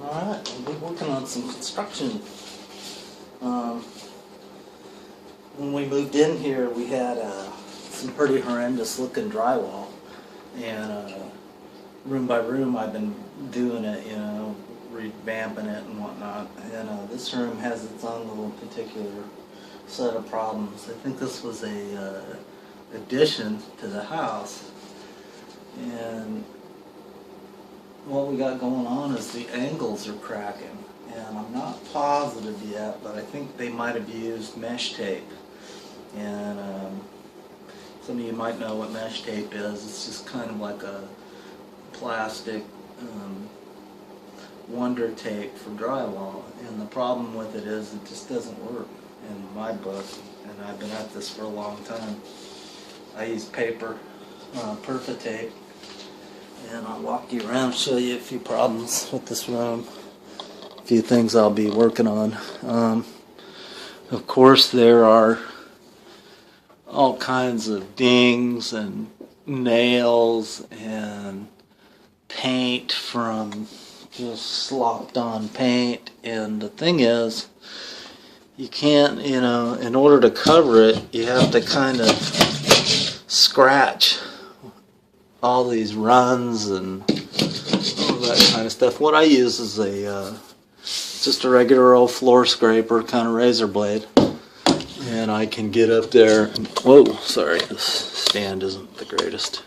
Alright, we'll be working on some construction. Um, when we moved in here, we had some pretty horrendous looking drywall, and room by room I've been doing it, revamping it and whatnot. And this room has its own little particular set of problems. I think this was a addition to the house, and what we got going on is the angles are cracking, and I'm not positive yet, but I think they might have used mesh tape. And some of you might know what mesh tape is. It's just kind of like a plastic wonder tape for drywall, and the problem with it is it just doesn't work in my book, and I've been at this for a long time. I use paper, Perfa tape, and I'll walk you around, show you a few problems with this room, a few things I'll be working on. Of course, there are all kinds of dings and nails and paint from just slopped on paint, and the thing is, you can't, in order to cover it, you have to kind of scratch all these runs and all that kind of stuff. What I use is just a regular old floor scraper, kind of razor blade, and I can get up there and, whoa, sorry, this stand isn't the greatest.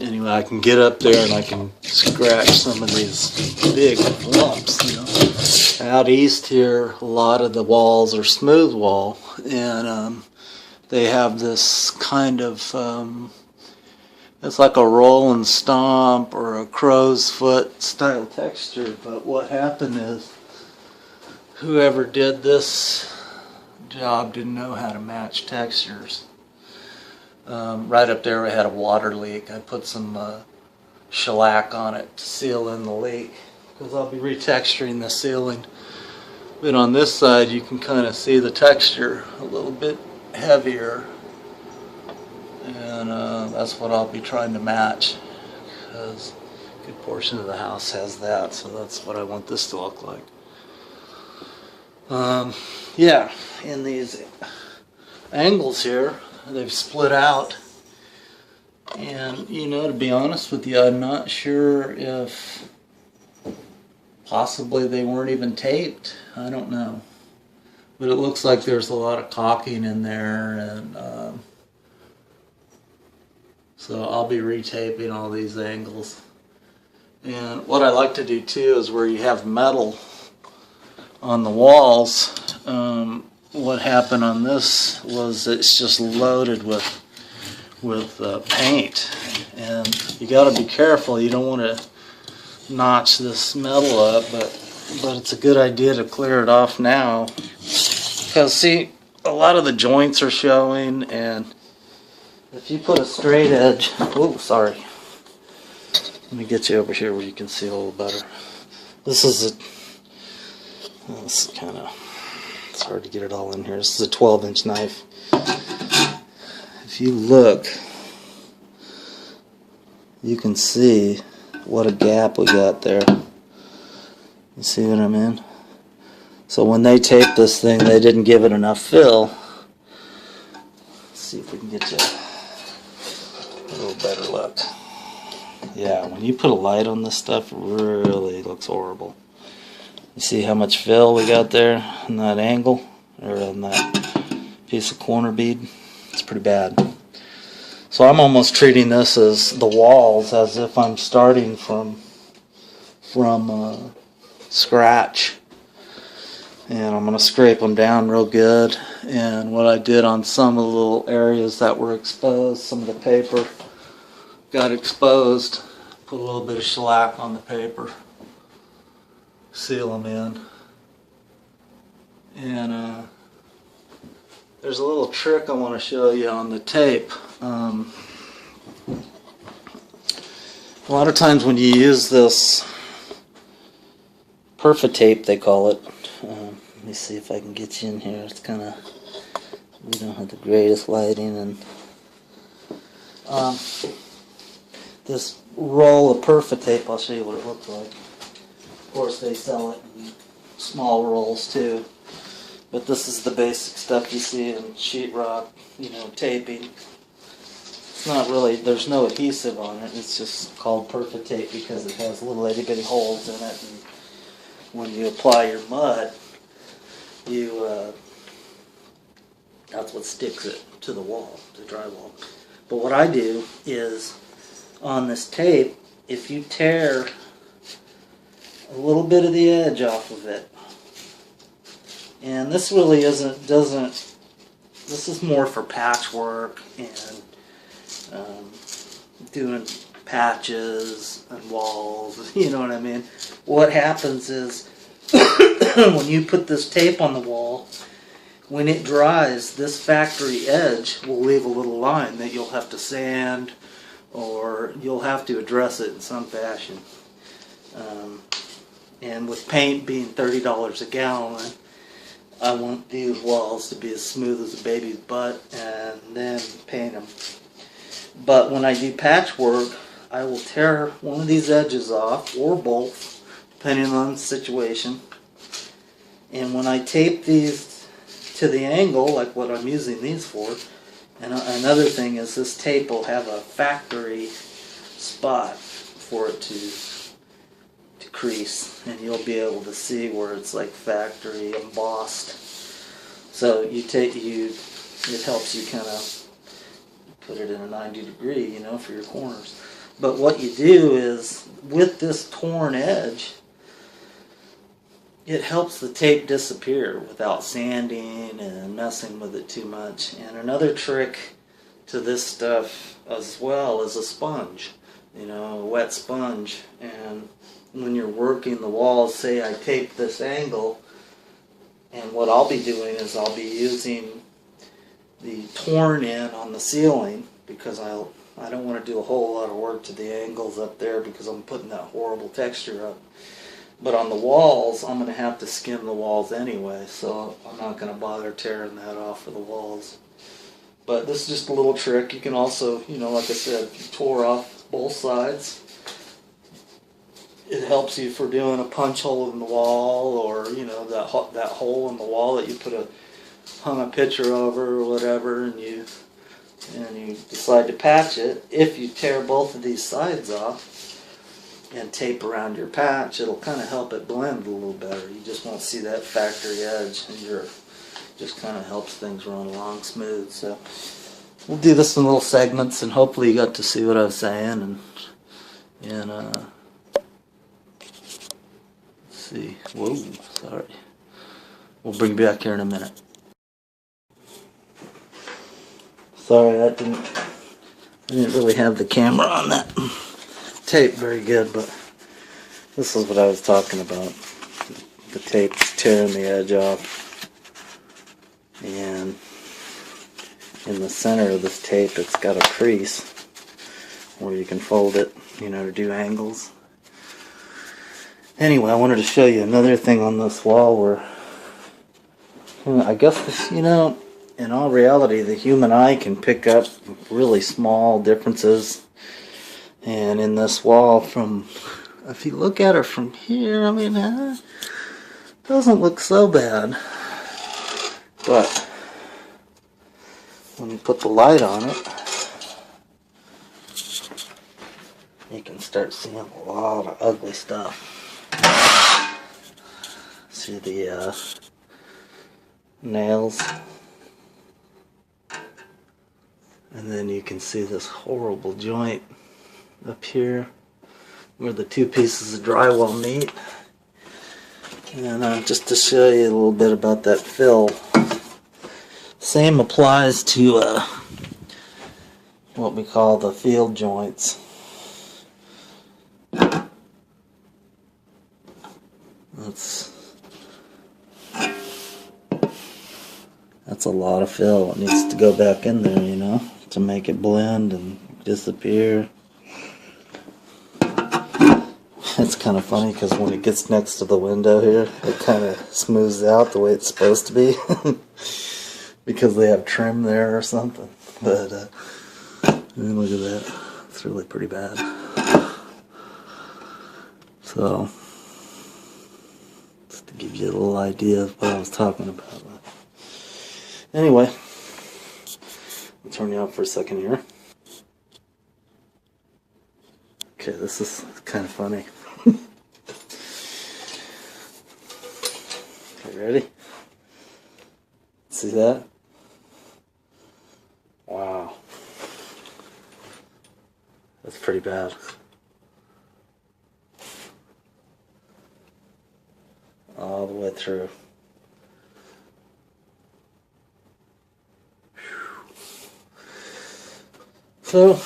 Anyway, I can get up there and I can scratch some of these big lumps. Out east here, a lot of the walls are smooth wall, and they have this kind of it's like a roll and stomp or a crow's foot style texture. But what happened is, whoever did this job didn't know how to match textures. Right up there I had a water leak. I put some shellac on it to seal in the leak, because I'll be retexturing the ceiling. But on this side you can kind of see the texture a little bit heavier, and that's what I'll be trying to match, because a good portion of the house has that, so that's what I want this to look like. Yeah, in these angles here, they've split out, and to be honest with you, I'm not sure if possibly they weren't even taped. I don't know, but it looks like there's a lot of caulking in there, and so I'll be retaping all these angles. And what I like to do too is where you have metal on the walls, what happened on this was it's just loaded with paint, and you got to be careful. You don't want to notch this metal up, but it's a good idea to clear it off now, because see, a lot of the joints are showing, and if you put a straight edge, oh sorry, let me get you over here where you can see a little better. This is kind of, it's hard to get it all in here. This is a 12-inch knife. If you look, you can see what a gap we got there. You see what I mean? So when they taped this thing, they didn't give it enough fill. Let's see if we can get you a little better look. Yeah, when you put a light on this stuff, it really looks horrible. You see how much fill we got there in that angle, or on that piece of corner bead? It's pretty bad. So I'm almost treating this as the walls as if I'm starting from scratch. And I'm going to scrape them down real good. And what I did on some of the little areas that were exposed, some of the paper got exposed, put a little bit of shellac on the paper, seal them in. And there's a little trick I want to show you on the tape. A lot of times when you use this Perfa tape, they call it. Let me see if I can get you in here. It's kind of, we don't have the greatest lighting, and this roll of Perfa tape, I'll show you what it looks like. course, they sell it in small rolls too. But this is the basic stuff you see in sheetrock, you know, taping. It's not really, there's no adhesive on it. It's just called Perfa-Tape because it has little itty bitty holes in it. And when you apply your mud, that's what sticks it to the wall, the drywall. But what I do is, on this tape, if you tear a little bit of the edge off of it, and this really this is more for patchwork and doing patches and walls, you know what I mean? What happens is, when you put this tape on the wall, when it dries, this factory edge will leave a little line that you'll have to sand, or you'll have to address it in some fashion. And with paint being $30 a gallon, I want these walls to be as smooth as a baby's butt and then paint them. But when I do patchwork, I will tear one of these edges off, or both, depending on the situation. And when I tape these to the angle, like what I'm using these for, and another thing is this tape will have a factory spot for it to crease, and you'll be able to see where it's like factory embossed. So it helps you kind of put it in a 90-degree, you know, for your corners. But what you do is, with this torn edge, it helps the tape disappear without sanding and messing with it too much. And another trick to this stuff as well is a sponge, you know, a wet sponge. And when you're working the walls, say I tape this angle, and what I'll be doing is I'll be using the torn end on the ceiling, because I don't want to do a whole lot of work to the angles up there because I'm putting that horrible texture up. But on the walls, I'm going to have to skim the walls anyway, so I'm not going to bother tearing that off of the walls. But this is just a little trick. You can also, you know, like I said, if you tore off both sides, it helps you for doing a punch hole in the wall, or, you know, that hole in the wall that you hung a picture over or whatever, and you decide to patch it. If you tear both of these sides off and tape around your patch, it'll kind of help it blend a little better. You just won't see that factory edge, and just kind of helps things run along smooth. So we'll do this in little segments, and hopefully you got to see what I was saying. And let's see. Whoa, sorry. We'll bring you back here in a minute. Sorry, I didn't really have the camera on that tape very good, but this is what I was talking about. The tape's tearing the edge off, and in the center of this tape it's got a crease where you can fold it, you know, to do angles. Anyway, I wanted to show you another thing on this wall where, I guess this, you know, in all reality, the human eye can pick up really small differences. And in this wall, if you look at it from here, I mean, it doesn't look so bad. But when you put the light on it, you can start seeing a lot of ugly stuff. See the nails? And then you can see this horrible joint up here where the two pieces of drywall meet. And just to show you a little bit about that fill, same applies to what we call the field joints. That's a lot of fill. It needs to go back in there, you know, to make it blend and disappear. It's kind of funny because when it gets next to the window here, it kind of smooths out the way it's supposed to be because they have trim there or something. But look at that. It's really pretty bad. So Give you a little idea of what I was talking about. Anyway, I'll turn you off for a second here. Okay, this is kind of funny. Okay, ready? See that? Wow. That's pretty bad. All the way through. So,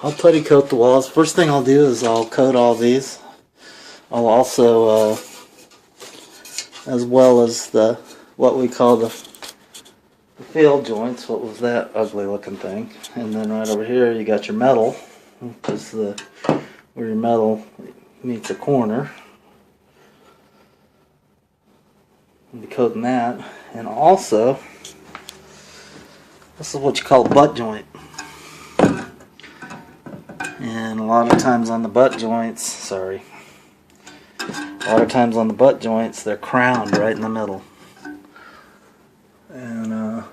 I'll putty coat the walls. First thing I'll do is I'll coat all these. I'll also, as well as what we call the field joints. What was that ugly looking thing? And then right over here you got your metal, because where your metal meets a corner. I'll be coating that. And also, this is what you call a butt joint. And a lot of times on the butt joints, they're crowned right in the middle. And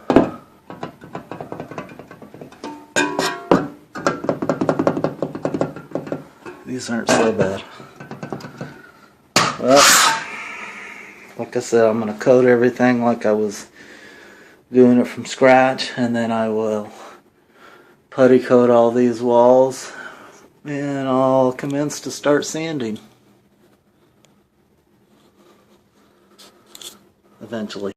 these aren't so bad. Well, like I said, I'm going to coat everything like I was doing it from scratch, and then I will putty coat all these walls, and I'll commence to start sanding eventually.